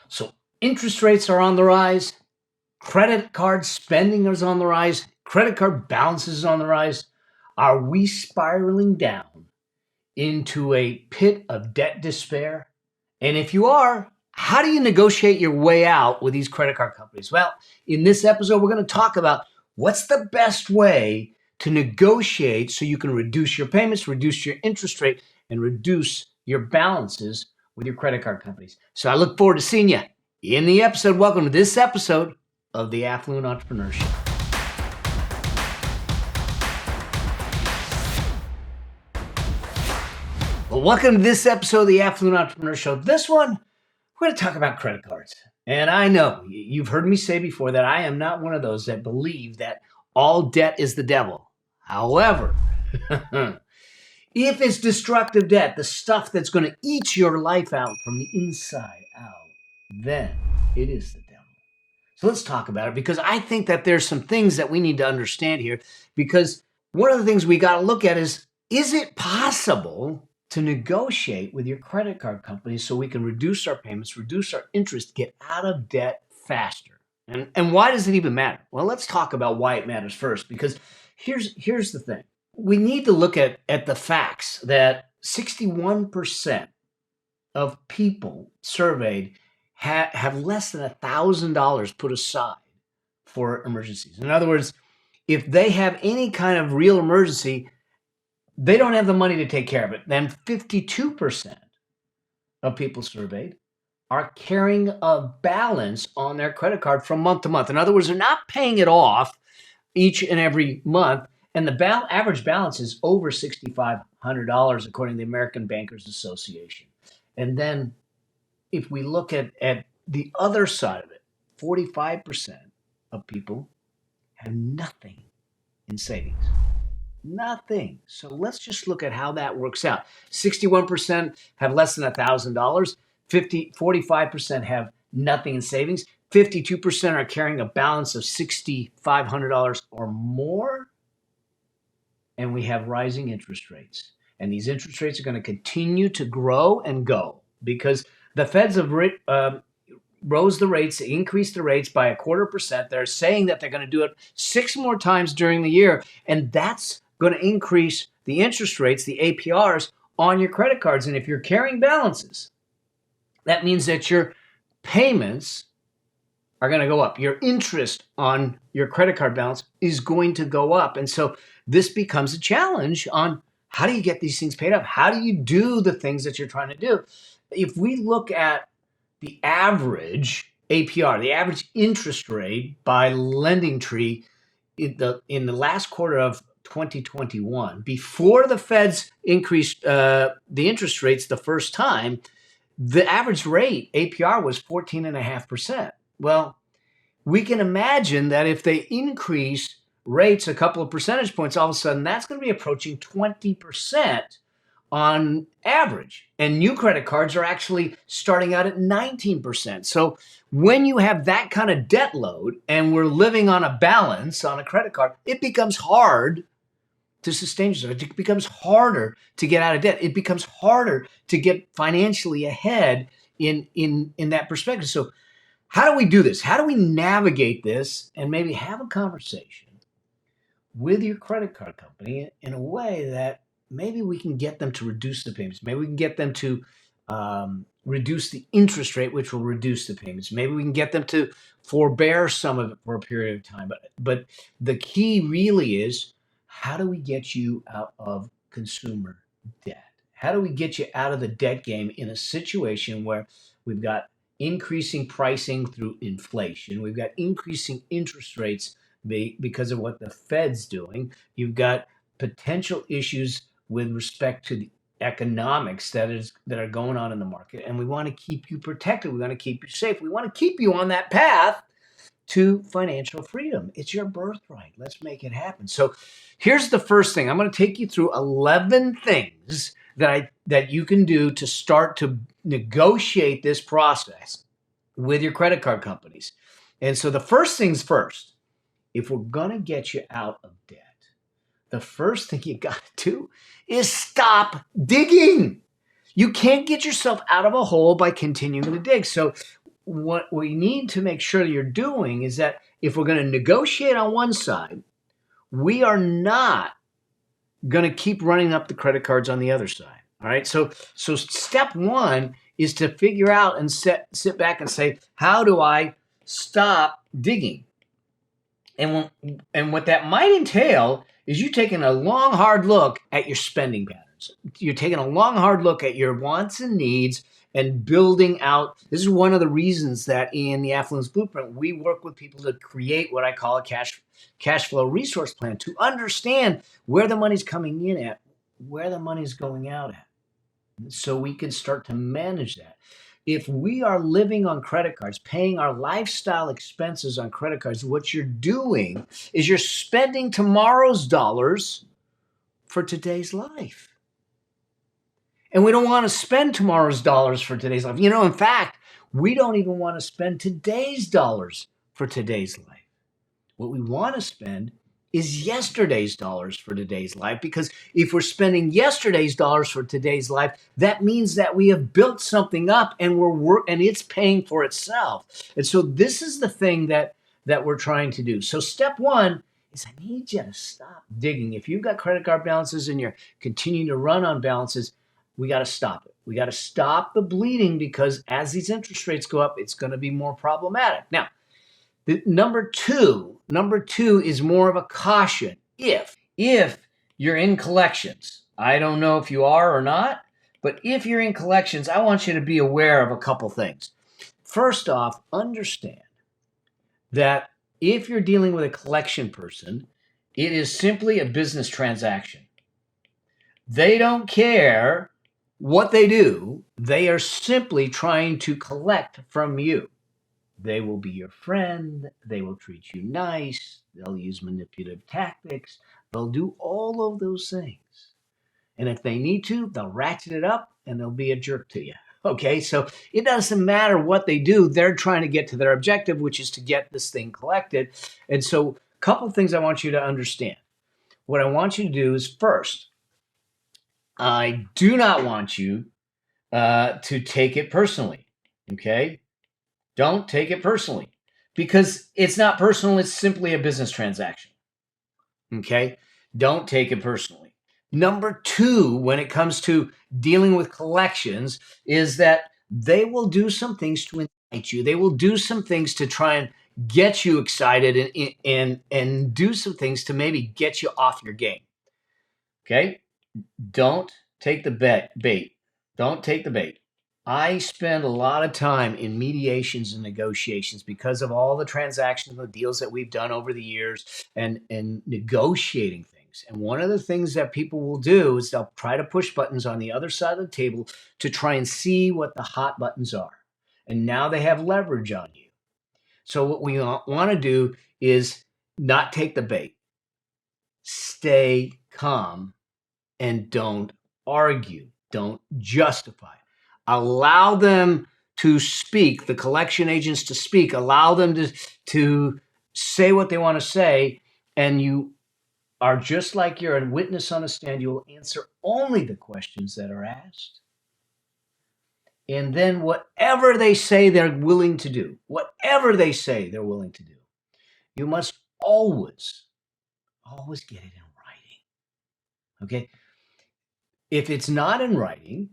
So interest rates are on the rise. Credit card spending is on the rise. Credit card balances is on the rise. Are we spiraling down into a pit of debt despair? And if you are, how do you negotiate your way out with these credit card companies? Well, in this episode, we're going to talk about what's the best way to negotiate so you can reduce your payments, reduce your interest rate, and reduce your balances with your credit card companies. So I look forward to seeing you in the episode. Welcome to this episode of the Affluent Entrepreneur Show. Well, welcome to this episode of the Affluent Entrepreneur Show. This one, we're going to talk about credit cards. And I know you've heard me say before that I am not one of those that believe that all debt is the devil. However, if it's destructive debt, the stuff that's going to eat your life out from the inside out, then it is the devil. So let's talk about it, because I think that there's some things that we need to understand here, because one of the things we got to look at is it possible to negotiate with your credit card company so we can reduce our payments, reduce our interest, get out of debt faster? And why does it even matter? Well, let's talk about why it matters first, because here's the thing. We need to look at the facts that 61% of people surveyed have less than $1,000 put aside for emergencies. In other words, if they have any kind of real emergency, they don't have the money to take care of it. Then 52% of people surveyed are carrying a balance on their credit card from month to month. In other words, they're not paying it off each and every month, and the average balance is over $6,500, according to the American Bankers Association. And then if we look at the other side of it, 45% of people have nothing in savings. Nothing. So let's just look at how that works out. 61% have less than $1,000. 45% have nothing in savings. 52% are carrying a balance of $6,500 or more. And we have rising interest rates. And these interest rates are going to continue to grow and go, because the feds have increased the rates by 0.25%. They're saying that they're going to do it 6 more times during the year. And that's going to increase the interest rates, the APRs, on your credit cards. And if you're carrying balances, that means that your payments are going to go up. Your interest on your credit card balance is going to go up. And so this becomes a challenge on how do you get these things paid up? How do you do the things that you're trying to do? If we look at the average APR, the average interest rate by LendingTree in the last quarter of 2021, before the feds increased the interest rates the first time, the average rate APR was 14.5%. Well, we can imagine that if they increase rates a couple of percentage points, all of a sudden that's going to be approaching 20% on average. And new credit cards are actually starting out at 19%. So when you have that kind of debt load and we're living on a balance on a credit card, it becomes hard to sustain yourself. It becomes harder to get out of debt. It becomes harder to get financially ahead in that perspective. So how do we do this? How do we navigate this and maybe have a conversation with your credit card company in a way that maybe we can get them to reduce the payments? Maybe we can get them to reduce the interest rate, which will reduce the payments. Maybe we can get them to forbear some of it for a period of time. But the key really is, how do we get you out of consumer debt? How do we get you out of the debt game in a situation where we've got increasing pricing through inflation, we've got increasing interest rates because of what the Fed's doing, you've got potential issues with respect to the economics that are going on in the market, and we want to keep you protected. We want to keep you safe. We want to keep you on that path to financial freedom. It's your birthright. Let's make it happen. So here's the first thing. I'm going to take you through 11 things that you can do to start to negotiate this process with your credit card companies. And so the first things first, if we're going to get you out of debt, the first thing you got to do is stop digging. You can't get yourself out of a hole by continuing to dig. So what we need to make sure you're doing is that if we're going to negotiate on one side, we are not going to keep running up the credit cards on the other side. All right. So step one is to figure out and sit back and say, how do I stop digging? And what that might entail is you taking a long, hard look at your spending patterns. You're taking a long, hard look at your wants and needs and building out. This is one of the reasons that in the Affluence Blueprint, we work with people to create what I call a cash flow resource plan to understand where the money's coming in at, where the money's going out at, so we can start to manage that. If we are living on credit cards, paying our lifestyle expenses on credit cards, what you're doing is you're spending tomorrow's dollars for today's life. And we don't want to spend tomorrow's dollars for today's life. In fact, we don't even want to spend today's dollars for today's life. What we want to spend is yesterday's dollars for today's life, because if we're spending yesterday's dollars for today's life, that means that we have built something up and and it's paying for itself. And so this is the thing that we're trying to do. So step one is I need you to stop digging. If you've got credit card balances and you're continuing to run on balances, we got to stop it. We got to stop the bleeding, because as these interest rates go up, it's going to be more problematic. Now, Number two is more of a caution. If you're in collections, I don't know if you are or not, but if you're in collections, I want you to be aware of a couple things. First off, understand that if you're dealing with a collection person, it is simply a business transaction. They don't care what they do. They are simply trying to collect from you. They will be your friend. They will treat you nice. They'll use manipulative tactics. They'll do all of those things. And if they need to, they'll ratchet it up and they'll be a jerk to you. Okay, so it doesn't matter what they do. They're trying to get to their objective, which is to get this thing collected. And so a couple of things I want you to understand. What I want you to do is, first, I do not want you to take it personally. Okay? Don't take it personally, because it's not personal. It's simply a business transaction. Okay? Don't take it personally. Number two, when it comes to dealing with collections, is that they will do some things to incite you. They will do some things to try and get you excited and do some things to maybe get you off your game. Okay? Don't take the bait. Don't take the bait. I spend a lot of time in mediations and negotiations because of all the transactions and the deals that we've done over the years, and negotiating things. And one of the things that people will do is they'll try to push buttons on the other side of the table to try and see what the hot buttons are. And now they have leverage on you. So what we want to do is not take the bait. Stay calm and don't argue. Don't justify. Allow them to speak, the collection agents to speak. Allow them to say what they want to say. And you are just like you're a witness on a stand. You will answer only the questions that are asked. And then whatever they say they're willing to do, you must always get it in writing. Okay? If it's not in writing,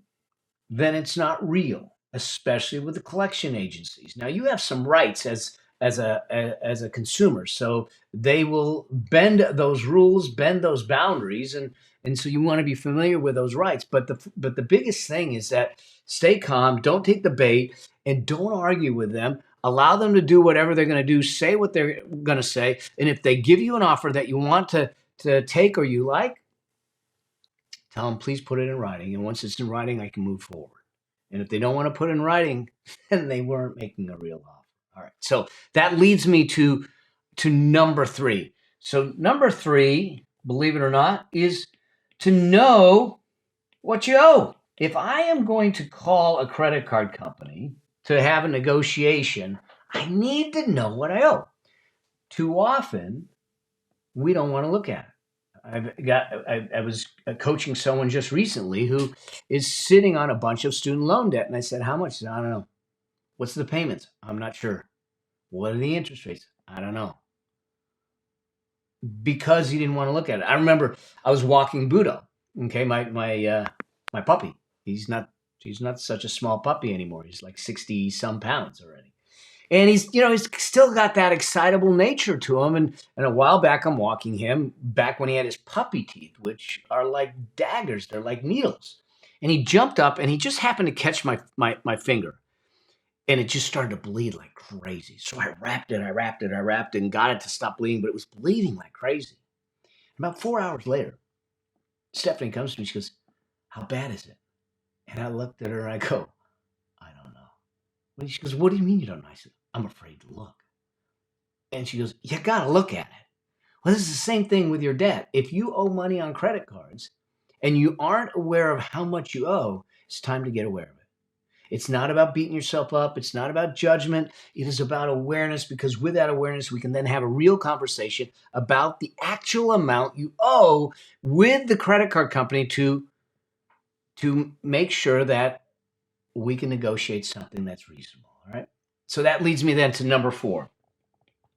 then it's not real, especially with the collection agencies. Now, you have some rights as a consumer, so they will bend those rules, bend those boundaries, and so you want to be familiar with those rights. But the biggest thing is that stay calm, don't take the bait, and don't argue with them. Allow them to do whatever they're going to do, say what they're going to say, and if they give you an offer that you want to take or you like, tell them, please put it in writing. And once it's in writing, I can move forward. And if they don't want to put in writing, then they weren't making a real offer. All right. So that leads me to number three. So number three, believe it or not, is to know what you owe. If I am going to call a credit card company to have a negotiation, I need to know what I owe. Too often, we don't want to look at it. I was coaching someone just recently who is sitting on a bunch of student loan debt. And I said, how much? He said, I don't know. What's the payments? I'm not sure. What are the interest rates? I don't know. Because he didn't want to look at it. I remember I was walking Budo, okay, my puppy. He's not he's not such a small puppy anymore. He's like 60 some pounds already. And he's still got that excitable nature to him. And a while back, I'm walking him back when he had his puppy teeth, which are like daggers. They're like needles. And he jumped up and he just happened to catch my finger. And it just started to bleed like crazy. So I wrapped it, and got it to stop bleeding, but it was bleeding like crazy. About 4 hours later, Stephanie comes to me. She goes, "How bad is it?" And I looked at her and I go, "I don't know." And she goes, "What do you mean you don't know?" I said, "I'm afraid to look." And she goes, "You got to look at it." Well, this is the same thing with your debt. If you owe money on credit cards and you aren't aware of how much you owe, it's time to get aware of it. It's not about beating yourself up. It's not about judgment. It is about awareness, because with that awareness, we can then have a real conversation about the actual amount you owe with the credit card company to make sure that we can negotiate something that's reasonable. All right. So that leads me then to number 4.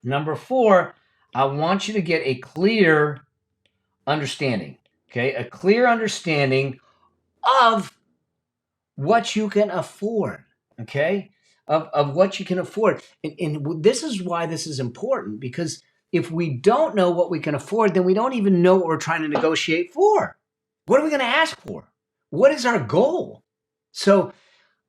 Number 4, I want you to get a clear understanding. Okay. A clear understanding of what you can afford, okay? Of what you can afford. And this is why this is important, because if we don't know what we can afford, then we don't even know what we're trying to negotiate for. What are we going to ask for? What is our goal? So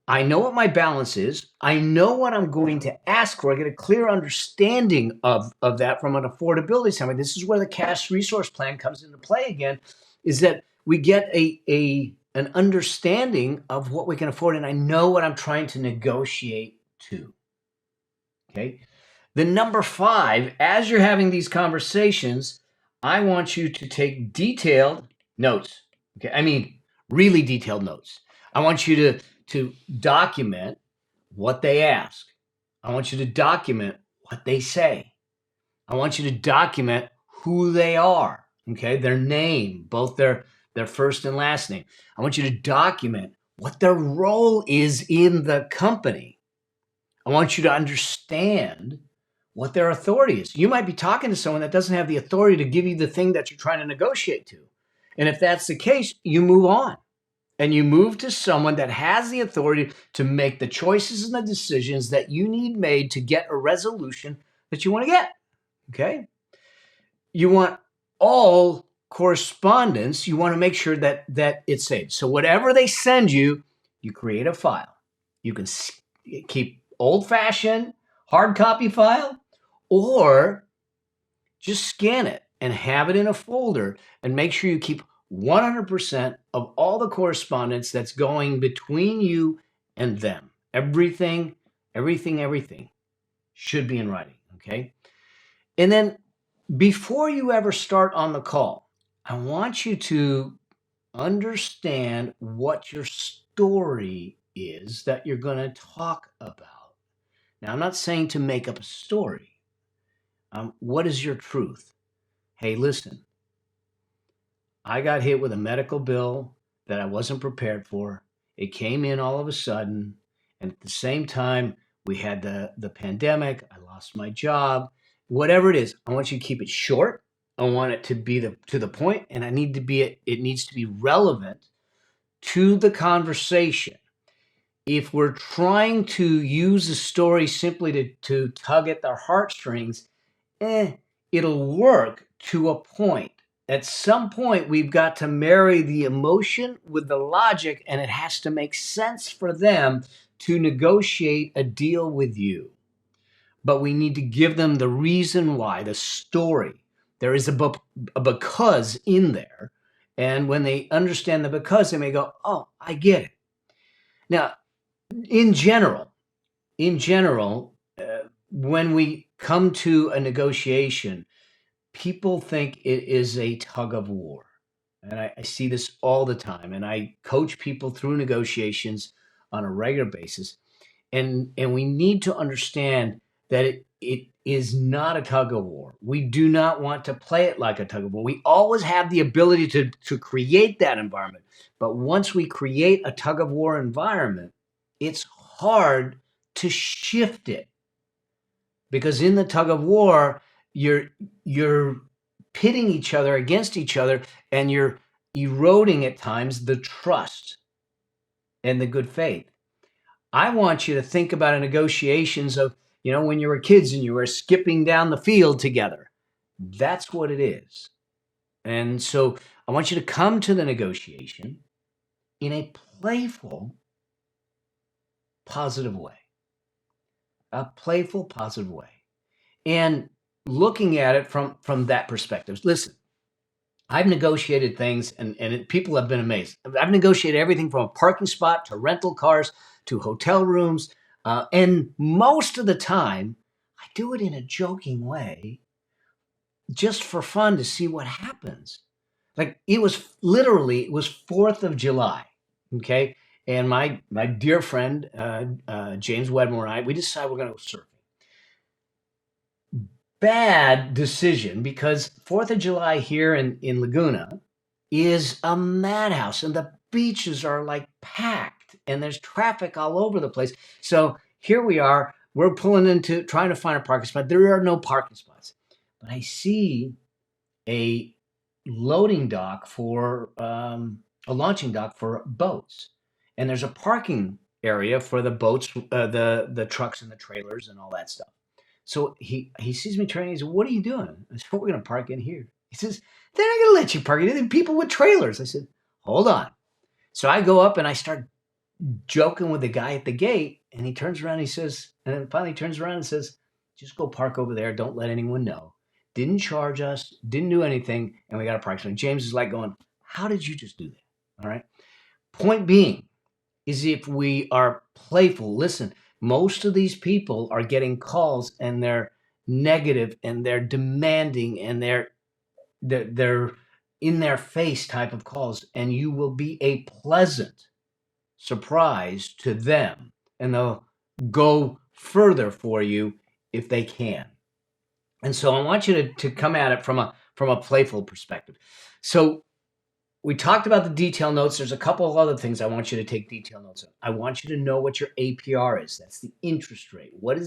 I know what my balance is. I know what I'm going to ask for. I get a clear understanding of that from an affordability standpoint. This is where the cash resource plan comes into play again, is that we get an understanding of what we can afford, and I know what I'm trying to negotiate to. Okay. The number 5, as you're having these conversations, I want you to take detailed notes. Okay. I mean, really detailed notes. I want you to document what they ask. I want you to document what they say. I want you to document who they are. Okay. Their name, both their first and last name. I want you to document what their role is in the company. I want you to understand what their authority is. You might be talking to someone that doesn't have the authority to give you the thing that you're trying to negotiate to. And if that's the case, you move on and you move to someone that has the authority to make the choices and the decisions that you need made to get a resolution that you want to get. Okay? You want all correspondence, you want to make sure that it's saved. So whatever they send you, you create a file. You can keep old-fashioned hard copy file, or just scan it and have it in a folder, and make sure you keep 100% of all the correspondence that's going between you and them. Everything should be in writing, okay? And then before you ever start on the call, I want you to understand what your story is that you're going to talk about. Now, I'm not saying to make up a story. What is your truth? Hey, listen, I got hit with a medical bill that I wasn't prepared for. It came in all of a sudden. And at the same time, we had the pandemic. I lost my job. Whatever it is, I want you to keep it short. I want it to be to the point, and it needs to be relevant to the conversation. If we're trying to use a story simply to tug at their heartstrings, it'll work to a point. At some point, we've got to marry the emotion with the logic, and it has to make sense for them to negotiate a deal with you. But we need to give them the reason why, the story. There is a because in there. And when they understand the because, they may go, "Oh, I get it." Now, in general, when we come to a negotiation, people think it is a tug of war. And I see this all the time. And I coach people through negotiations on a regular basis. And we need to understand that it is not a tug of war. We do not want to play it like a tug of war. We always have the ability to create that environment. But once we create a tug of war environment, it's hard to shift it. Because in the tug of war, you're pitting each other against each other, and you're eroding at times the trust and the good faith. I want you to think about a negotiations of, when you were kids and you were skipping down the field together. That's what it is. And so I want you to come to the negotiation in a playful, positive way. A playful, positive way. And looking at it from that perspective. Listen, I've negotiated things, and people have been amazed. I've negotiated everything from a parking spot to rental cars to hotel rooms. And most of the time, I do it in a joking way, just for fun to see what happens. Like it was 4th of July. Okay. And my dear friend, James Wedmore and I, we decided we're going to go surfing. Bad decision, because 4th of July here in Laguna is a madhouse, and the beaches are like packed and there's traffic all over the place. So here we are, we're pulling into trying to find a parking spot. There are no parking spots, but I see a loading dock for a launching dock for boats, and there's a parking area for the boats, the trucks and the trailers and all that stuff. So he sees me turning. He says, "What are you doing?" I said, "We're going to park in here." He says, "They're not going to let you park in. They're people with trailers." I said, "Hold on." So I go up and I start joking with the guy at the gate, and he turns around and he says, and then finally turns around and says, "Just go park over there. Don't let anyone know. Didn't charge us, didn't do anything, and we got a park." So James is like going, "How did you just do that?" All right. Point being is, if we are playful, listen, most of these people are getting calls and they're negative and they're demanding and they're in their face type of calls, and you will be a pleasant surprise to them, and they'll go further for you if they can. And so I want you to come at it from a playful perspective. So we talked about the detail notes. There's a couple of other things I want you to take detail notes on. I want you to know what your APR is. That's the interest rate. What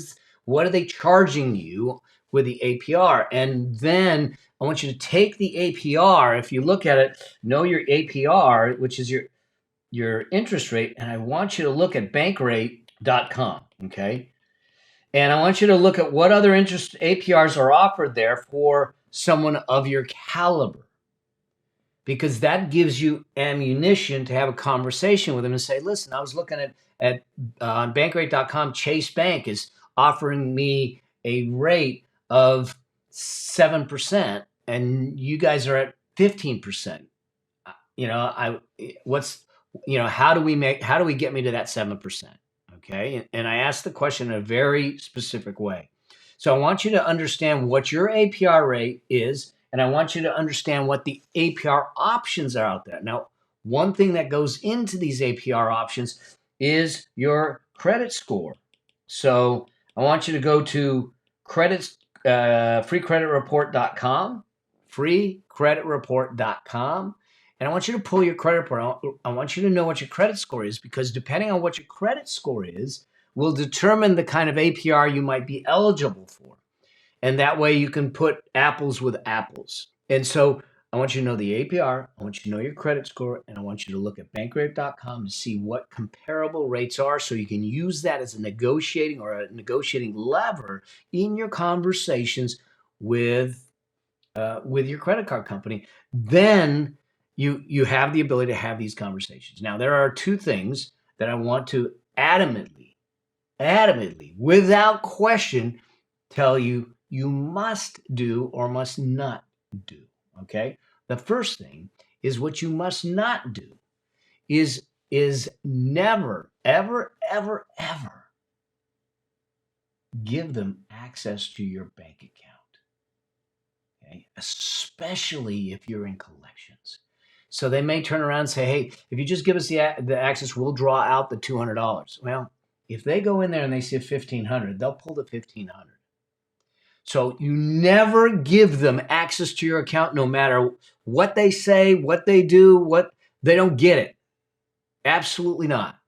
are they charging you with the APR? And then I want you to take the APR. If you look at it, know your APR, which is your interest rate. And I want you to look at bankrate.com. Okay. And I want you to look at what other interest APRs are offered there for someone of your caliber, because that gives you ammunition to have a conversation with them and say, "Listen, I was looking at on bankrate.com, Chase Bank is offering me a rate of 7%, and you guys are at 15%. How do we get me to that 7%?" Okay. And I asked the question in a very specific way. So I want you to understand what your APR rate is, and I want you to understand what the APR options are out there. Now, one thing that goes into these APR options is your credit score. So I want you to go to freecreditreport.com, freecreditreport.com. And I want you to pull your credit report. I want you to know what your credit score is, because depending on what your credit score is, will determine the kind of APR you might be eligible for. And that way you can put apples with apples. And so I want you to know the APR, I want you to know your credit score, and I want you to look at bankrate.com to see what comparable rates are, so you can use that as a negotiating lever in your conversations with your credit card company. Then you have the ability to have these conversations. Now, there are two things that I want to adamantly, without question, tell you must do or must not do. Okay. The first thing is, what you must not do is never, ever, ever, ever give them access to your bank account. Okay. Especially if you're in collections. So they may turn around and say, "Hey, if you just give us the access, we'll draw out the $200. Well, if they go in there and they see $1,500, they'll pull the $1,500. So you never give them access to your account, no matter what they say, what they do, they don't get it. Absolutely not.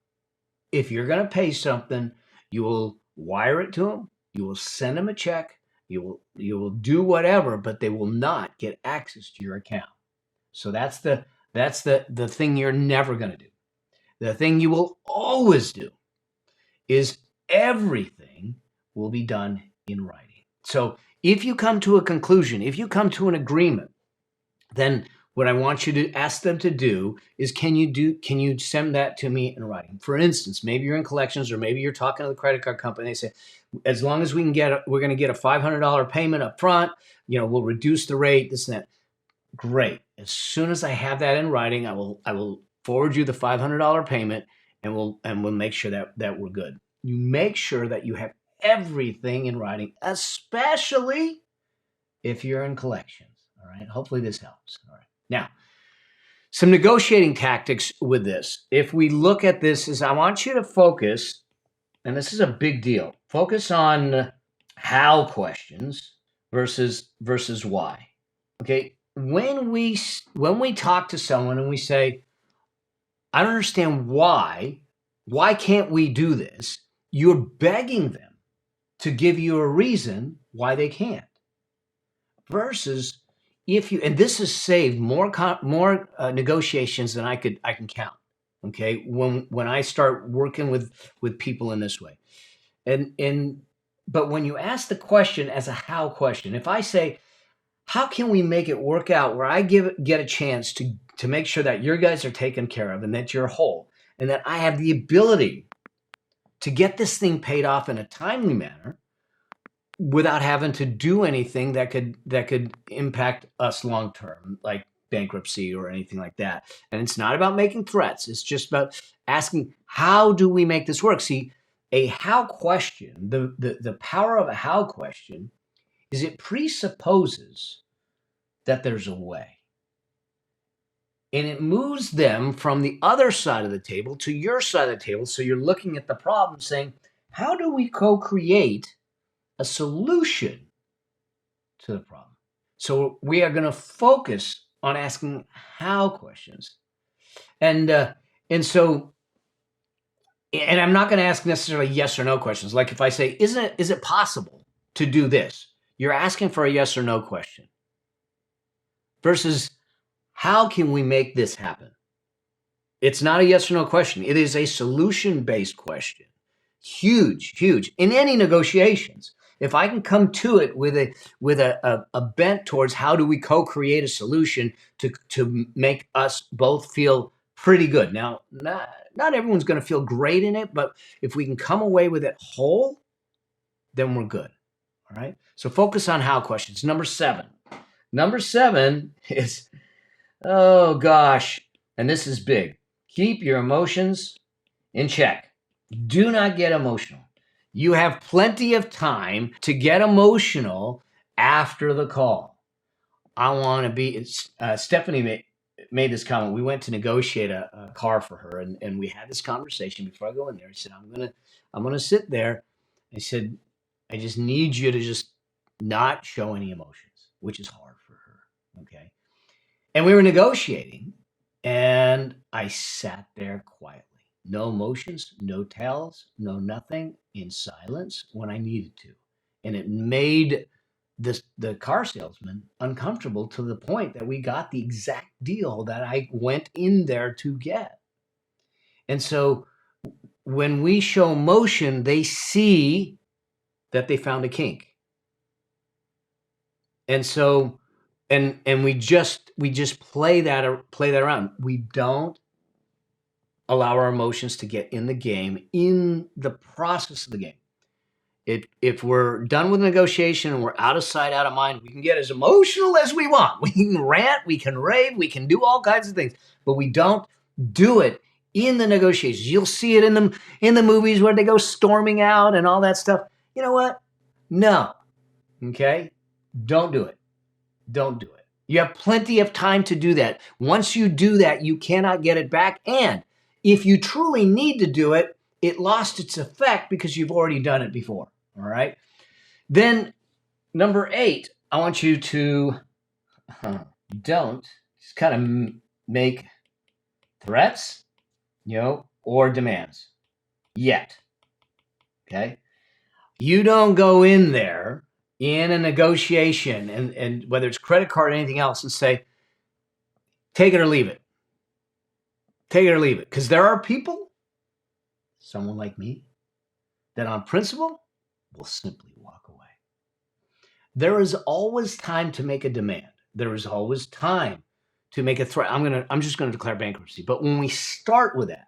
If you're going to pay something, you will wire it to them, you will send them a check, you will do whatever, but they will not get access to your account. So that's the thing you're never going to do. The thing you will always do is everything will be done in writing. So if you come to a conclusion, if you come to an agreement, then what I want you to ask them to do is, can you send that to me in writing? For instance, maybe you're in collections, or maybe you're talking to the credit card company. They say, as long as we're going to get a $500 payment up front, we'll reduce the rate, this and that. Great. As soon as I have that in writing, I will forward you the $500 payment, and we'll make sure that we're good. You make sure that you have everything in writing, especially if you're in collections. All right. Hopefully this helps. All right. Now, some negotiating tactics with this. If we look at this, is I want you to focus, and this is a big deal. Focus on how questions versus why. Okay. When we talk to someone and we say, I don't understand why can't we do this? You're begging them to give you a reason why they can't. Versus and this has saved more negotiations than I can count. Okay. When I start working with people in this way, but when you ask the question as a how question, if I say, how can we make it work out where I get a chance to make sure that your guys are taken care of and that you're whole and that I have the ability to get this thing paid off in a timely manner without having to do anything that could impact us long term, like bankruptcy or anything like that. And it's not about making threats. It's just about asking, how do we make this work? See, a how question, the power of a how question is it presupposes that there's a way. And it moves them from the other side of the table to your side of the table. So you're looking at the problem saying, how do we co-create a solution to the problem? So we are going to focus on asking how questions. And so I'm not going to ask necessarily yes or no questions. Like if I say, is it possible to do this? You're asking for a yes or no question. Versus, how can we make this happen? It's not a yes or no question. It is a solution-based question. Huge, huge. In any negotiations, if I can come to it with a bent towards how do we co-create a solution to make us both feel pretty good. Now, not everyone's going to feel great in it, but if we can come away with it whole, then we're good. All right. So focus on how questions. Number 7. Number 7 is, oh gosh, and this is big. Keep your emotions in check. Do not get emotional. You have plenty of time to get emotional after the call. I want to be, Stephanie made this comment. We went to negotiate a car for her, and we had this conversation before I go in there. He said, I'm gonna sit there. I said, I just need you to just not show any emotions, which is hard for her. Okay. And we were negotiating, and I sat there quietly. No emotions, no tells, no nothing, in silence when I needed to. And it made the car salesman uncomfortable to the point that we got the exact deal that I went in there to get. And so when we show emotion, they see that they found a kink. And so and we just play that around. We don't allow our emotions to get in the game, in the process of the game. If we're done with negotiation and we're out of sight, out of mind, we can get as emotional as we want. We can rant, we can rave, we can do all kinds of things, but we don't do it in the negotiations. You'll see it in the movies where they go storming out and all that stuff. You know what? No. Okay? Don't do it. Don't do it. You have plenty of time to do that. Once you do that, you cannot get it back. And if you truly need to do it, it lost its effect because you've already done it before. All right. Then number 8, I want you to don't just kind of make threats, or demands yet. Okay. You don't go in there in a negotiation and whether it's credit card or anything else and say, take it or leave it. Take it or leave it. Because there are people, someone like me, that on principle will simply walk away. There is always time to make a demand. There is always time to make a threat. I'm just gonna declare bankruptcy. But when we start with that,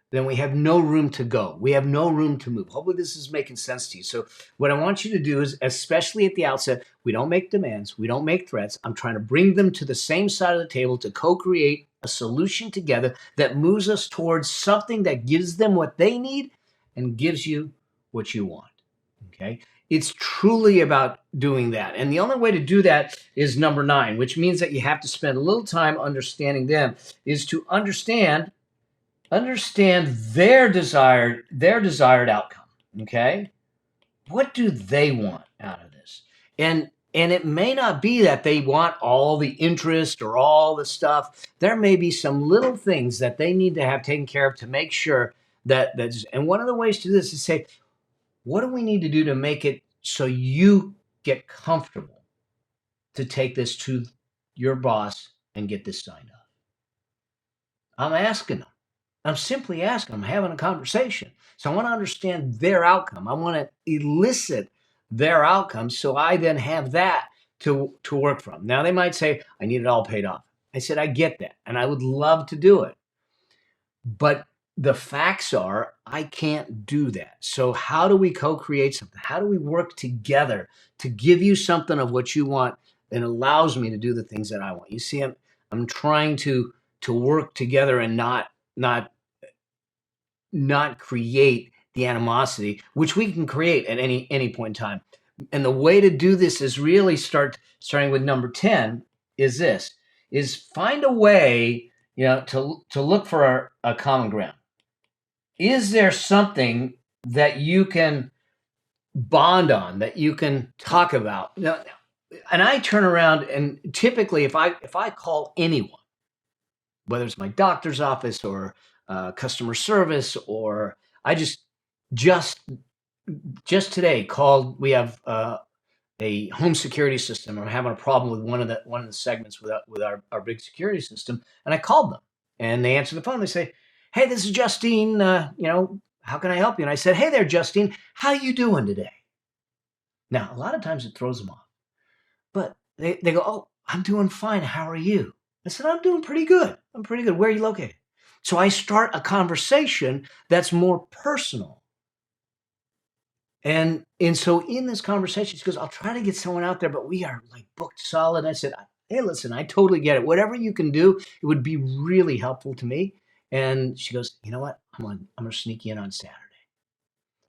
then we have no room to go. We have no room to move. Hopefully this is making sense to you. So what I want you to do is, especially at the outset, we don't make demands, we don't make threats. I'm trying to bring them to the same side of the table to co-create a solution together that moves us towards something that gives them what they need and gives you what you want. Okay? It's truly about doing that. And the only way to do that is number 9, which means that you have to spend a little time understanding them, is to understand their desired outcome. Okay, what do they want out of this? And it may not be that they want all the interest or all the stuff. There may be some little things that they need to have taken care of to make sure that's, and one of the ways to do this is say, what do we need to do to make it so you get comfortable to take this to your boss and get this signed up? I'm asking them. I'm simply asking. I'm having a conversation. So I want to understand their outcome. I want to elicit their outcome so I then have that to work from. Now they might say, I need it all paid off. I said, I get that. And I would love to do it. But the facts are, I can't do that. So how do we co-create something? How do we work together to give you something of what you want and allows me to do the things that I want? You see, I'm trying to work together and not create the animosity, which we can create at any point in time. And the way to do this is really starting with number 10 is this, is find a way, to look for a common ground. Is there something that you can bond on, that you can talk about? Now, and I turn around and typically if I call anyone, whether it's my doctor's office or customer service, or I just today called. We have a home security system. I'm having a problem with one of the segments with our big security system, and I called them, and they answer the phone. They say, "Hey, this is Justine. How can I help you?" And I said, "Hey there, Justine. How you doing today?" Now, a lot of times it throws them off, but they go, "Oh, I'm doing fine. How are you?" I said, "I'm doing pretty good. I'm pretty good. Where are you located?" So I start a conversation that's more personal. And so in this conversation, she goes, "I'll try to get someone out there, but we are like booked solid." I said, "Hey, listen, I totally get it. Whatever you can do, it would be really helpful to me." And she goes, "You know what? I'm gonna sneak you in on Saturday."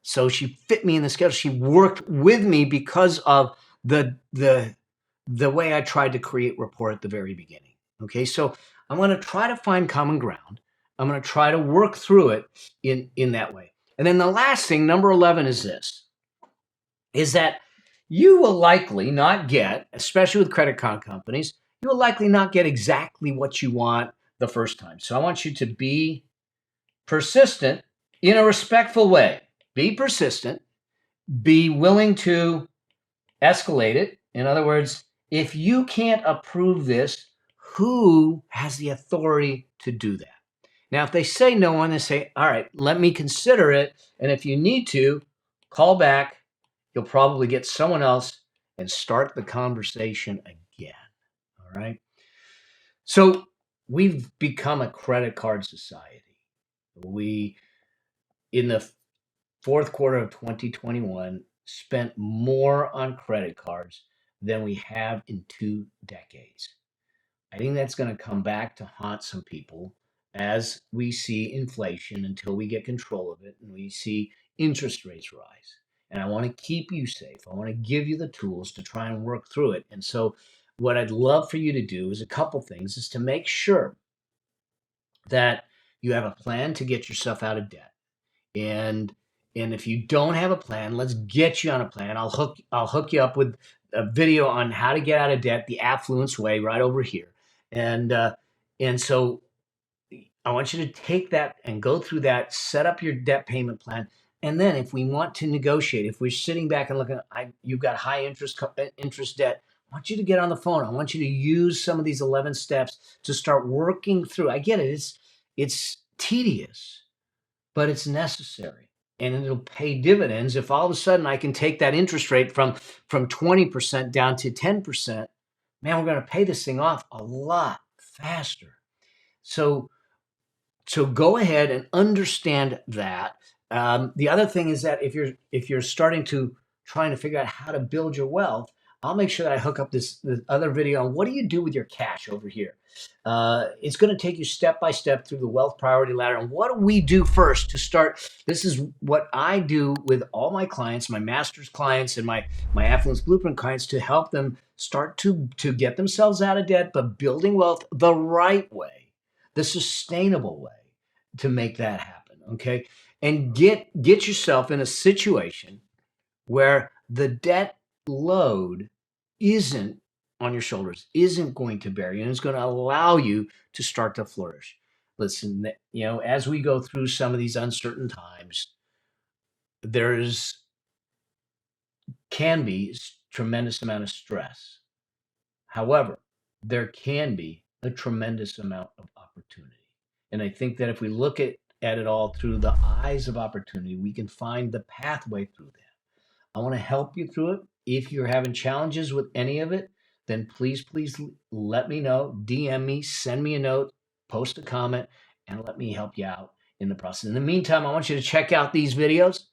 So she fit me in the schedule. She worked with me because of the way I tried to create rapport at the very beginning. Okay, so I'm going to try to find common ground. I'm going to try to work through it in that way. And then the last thing, number 11, is this: is that you will likely not get, especially with credit card companies, you will likely not get exactly what you want the first time. So I want you to be persistent in a respectful way. Be persistent. Be willing to escalate it. In other words, if you can't approve this, who has the authority to do that? Now, if they say no and they say, all right, let me consider it. And if you need to, call back. You'll probably get someone else and start the conversation again. All right. So we've become a credit card society. We, in the fourth quarter of 2021, spent more on credit cards than we have in 2 decades. I think that's going to come back to haunt some people as we see inflation until we get control of it and we see interest rates rise. And I want to keep you safe. I want to give you the tools to try and work through it. And so, what I'd love for you to do is a couple things: is to make sure that you have a plan to get yourself out of debt. And if you don't have a plan, let's get you on a plan. I'll hook you up with a video on how to get out of debt the affluence way right over here. And so I want you to take that and go through that, set up your debt payment plan. And then if we want to negotiate, if we're sitting back and looking, you've got high interest debt, I want you to get on the phone. I want you to use some of these 11 steps to start working through. I get it. It's tedious, but it's necessary. And it'll pay dividends if all of a sudden I can take that interest rate from 20% down to 10%. Man, we're going to pay this thing off a lot faster. So go ahead and understand that. The other thing is that if you're starting to trying to figure out how to build your wealth, I'll make sure that I hook up this other video on what do you do with your cash over here. It's going to take you step by step through the wealth priority ladder. And what do we do first to start? This is what I do with all my clients, my master's clients, and my affluence blueprint clients to help them start to get themselves out of debt, but building wealth the right way, the sustainable way to make that happen. Okay. And get yourself in a situation where the debt load isn't on your shoulders, isn't going to bear you, and it's going to allow you to start to flourish. Listen, as we go through some of these uncertain times, there's can be tremendous amount of stress. However, there can be a tremendous amount of opportunity. And I think that if we look at it all through the eyes of opportunity, we can find the pathway through that. I want to help you through it. If you're having challenges with any of it, then please let me know. DM me, send me a note, post a comment, and let me help you out in the process. In the meantime, I want you to check out these videos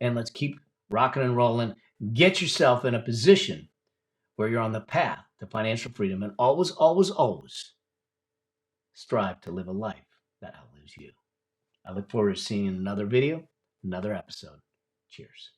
and let's keep rocking and rolling. Get yourself in a position where you're on the path to financial freedom and always, always, always strive to live a life that outlives you. I look forward to seeing you in another video, another episode. Cheers.